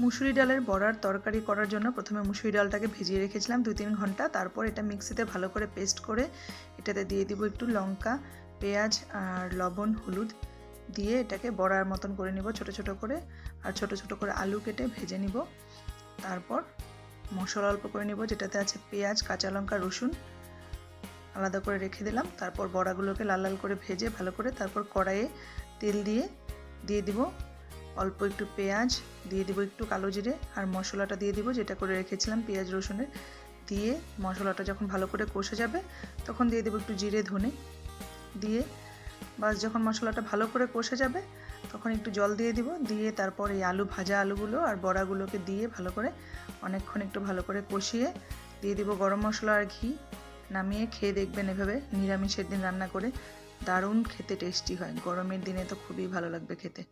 মুসুরি ডালের বড়ার তরকারি করার জন্য প্রথমে মুসুরি ডালটাকে ভিজিয়ে রেখেছিলাম 2-3 ঘন্টা। তারপর এটা মিক্সিতে ভালো করে পেস্ট করে এটাতে দিয়ে দিব একটু লঙ্কা, পেঁয়াজ আর লবণ, হলুদ দিয়ে এটাকে বড়ার মতন করে নিব ছোট ছোট করে। আর ছোট ছোট করে আলু কেটে ভেজে নিব। তারপর মশলা অল্প করে নিব, যেটাতে আছে পেঁয়াজ, কাঁচা লঙ্কা, রসুন আলাদা করে রেখে দিলাম। তারপর বড়াগুলোকে লাল লাল করে ভেজে ভালো করে তারপর কড়াইয়ে তেল দিয়ে দিব অল্প একটু পেঁয়াজ, দিয়ে দিব একটু কালো জিরে আর মশলাটা দিয়ে দিব যেটা করে রেখেছিলাম পেঁয়াজ রসুনের। দিয়ে মশলাটা যখন ভালো করে কষে যাবে তখন দিয়ে দেবো একটু জিরে ধনে দিয়ে, বাস যখন মশলাটা ভালো করে কষে যাবে তখন একটু জল দিয়ে দিব। দিয়ে তারপর এই ভাজা আলুগুলো আর বড়াগুলোকে দিয়ে ভালো করে অনেকক্ষণ একটু ভালো করে কষিয়ে দিয়ে দিব গরম মশলা আর ঘি। নামিয়ে খেয়ে দেখবেন এভাবে নিরামিষের দিন রান্না করে, দারুণ খেতে টেস্টি হয়। গরমের দিনে তো খুবই ভালো লাগবে খেতে।